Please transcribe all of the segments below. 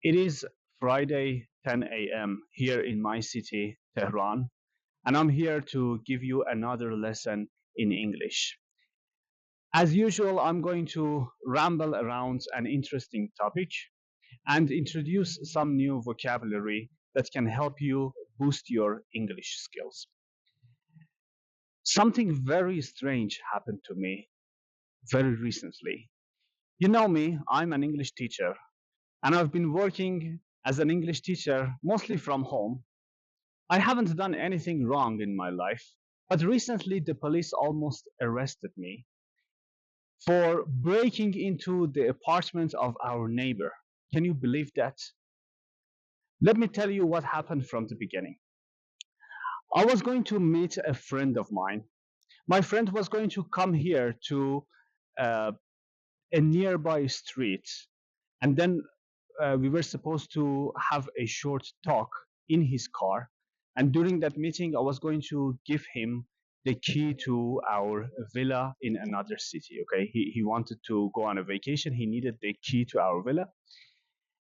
It is Friday, 10 a.m. here in my city, Tehran, and I'm here to give you another lesson in English. As usual, I'm going to ramble around an interesting topic and introduce some new vocabulary that can help you boost your English skills. Something very strange happened to me very recently. You know me, I'm an English teacher, and I've been working as an English teacher mostly from home. I haven't done anything wrong in my life, but recently the police almost arrested me for breaking into the apartment of our neighbor. Can you believe that? Let me tell you what happened from the beginning. I was going to meet a friend of mine. My friend was going to come here to uh, a nearby street, and then we were supposed to have a short talk in his car. And during that meeting, I was going to give him the key to our villa in another city. Okay, he wanted to go on a vacation. He needed the key to our villa.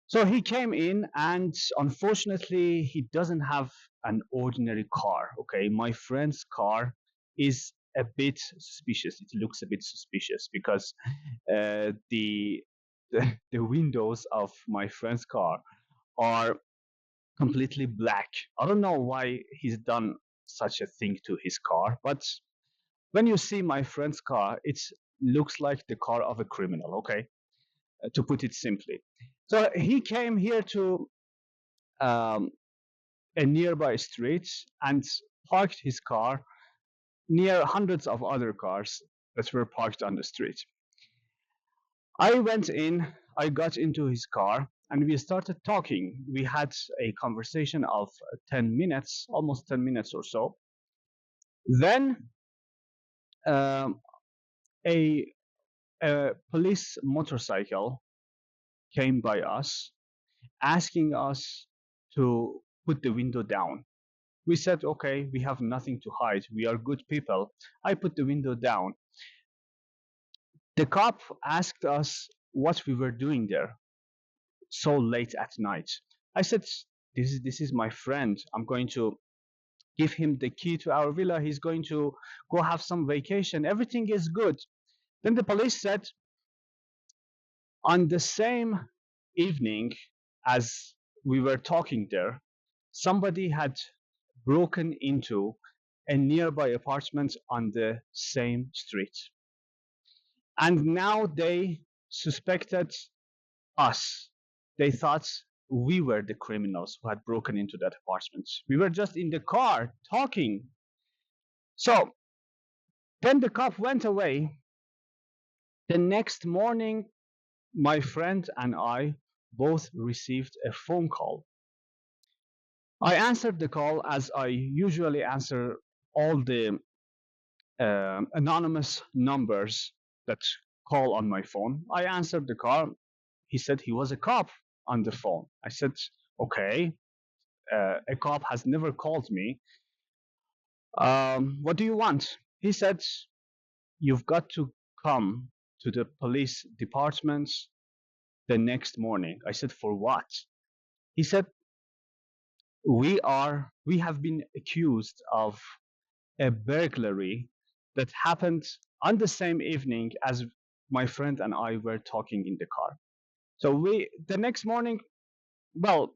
So he came in, and unfortunately, he doesn't have an ordinary car. Okay, my friend's car is a bit suspicious. It looks a bit suspicious because the the windows of my friend's car are completely black. I don't know why he's done such a thing to his car, but when you see my friend's car, it looks like the car of a criminal, okay? To put it simply. So he came here to um, a nearby street and parked his car near hundreds of other cars that were parked on the street. I went in, I got into his car, and we started talking. We had a conversation of 10 minutes, almost 10 minutes or so. Then um, a, a police motorcycle came by us, asking us to put the window down. We said, okay, we have nothing to hide. We are good people. I put the window down. The cop asked us what we were doing there so late at night. I said, this is my friend. I'm going to give him the key to our villa. He's going to go have some vacation. Everything is good. Then the police said, on the same evening as we were talking there, somebody had broken into a nearby apartment on the same street. And now they suspected us. They thought we were the criminals who had broken into that apartment. We were just in the car talking. So then the cop went away. The next morning, my friend and I both received a phone call. I answered the call as I usually answer all the anonymous numbers that call on my phone. I answered the call. He said he was a cop on the phone. I said, okay, a cop has never called me. What do you want? He said, you've got to come to the police department the next morning. I said, for what? He said, we have been accused of a burglary that happened on the same evening as my friend and I were talking in the car. So the next morning, well,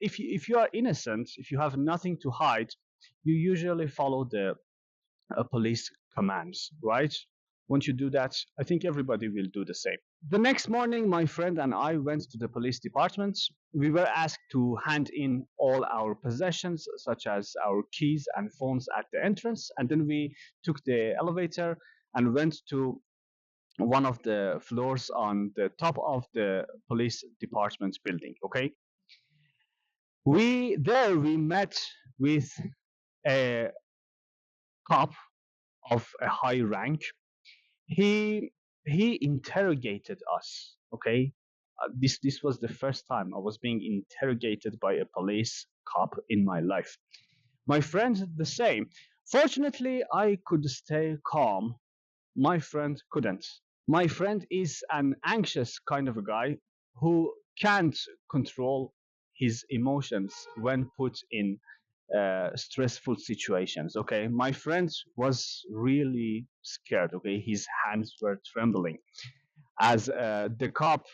if you are innocent, if you have nothing to hide, you usually follow the police commands, right? Once you do that, I think everybody will do the same. The next morning, my friend and I went to the police department. We were asked to hand in all our possessions, such as our keys and phones, at the entrance. And then we took the elevator and went to one of the floors on the top of the police department building. Okay. We met with a cop of a high rank. He interrogated us. Okay, this was the first time I was being interrogated by a police cop in my life. My friend the same. Fortunately, I could stay calm. My friend couldn't. My friend is an anxious kind of a guy who can't control his emotions when put in stressful situations. Okay, my friend was really scared. Okay, his hands were trembling as the cop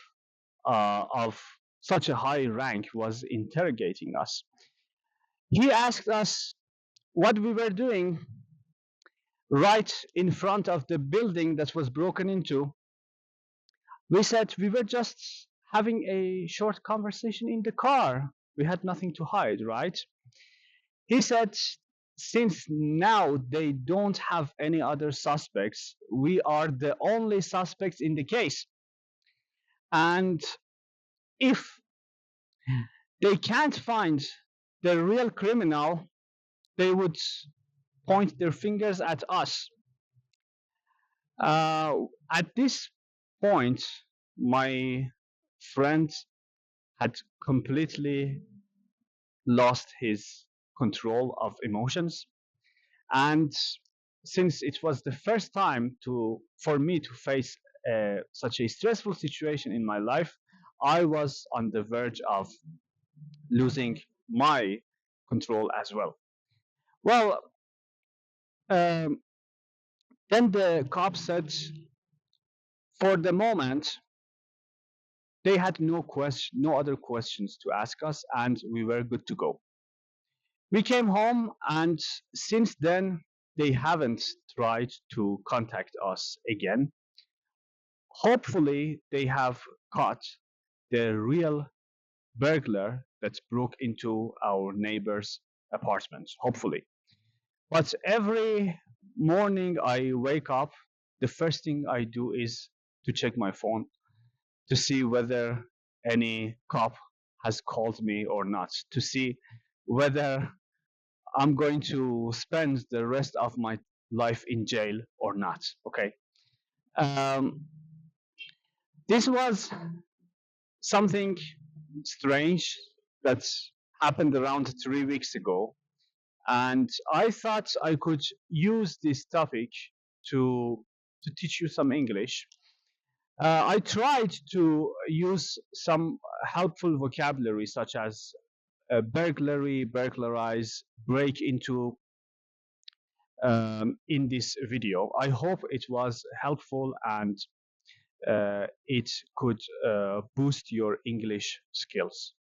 of such a high rank was interrogating us. He asked us what we were doing right in front of the building that was broken into. We said we were just having a short conversation in the car. We had nothing to hide, right? He said, since now they don't have any other suspects, we are the only suspects in the case. And if they can't find the real criminal, they would point their fingers at us. Uh, at this point, my friend had completely lost his control of emotions. And since it was the first time for me to face such a stressful situation in my life, I was on the verge of losing my control as well. Well, um, then the cop said, for the moment, they had no other questions to ask us, and we were good to go. We came home, and since then, they haven't tried to contact us again. Hopefully, they have caught the real burglar that broke into our neighbor's apartment. Hopefully. But every morning I wake up, the first thing I do is to check my phone to see whether any cop has called me or not, to see whether I'm going to spend the rest of my life in jail or not. Okay. Um, this was something strange that happened around 3 weeks ago, and I thought I could use this topic to teach you some English. I tried to use some helpful vocabulary such as burglary, burglarize, break into in this video. I hope it was helpful and it could boost your English skills.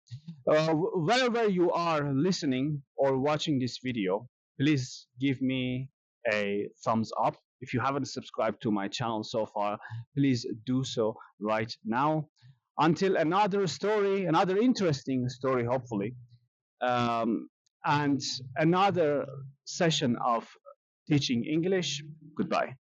Wherever you are listening or watching this video, please give me a thumbs up. If you haven't subscribed to my channel so far, please do so right now. Until another story, another interesting story, hopefully, um, and another session of teaching English. Goodbye.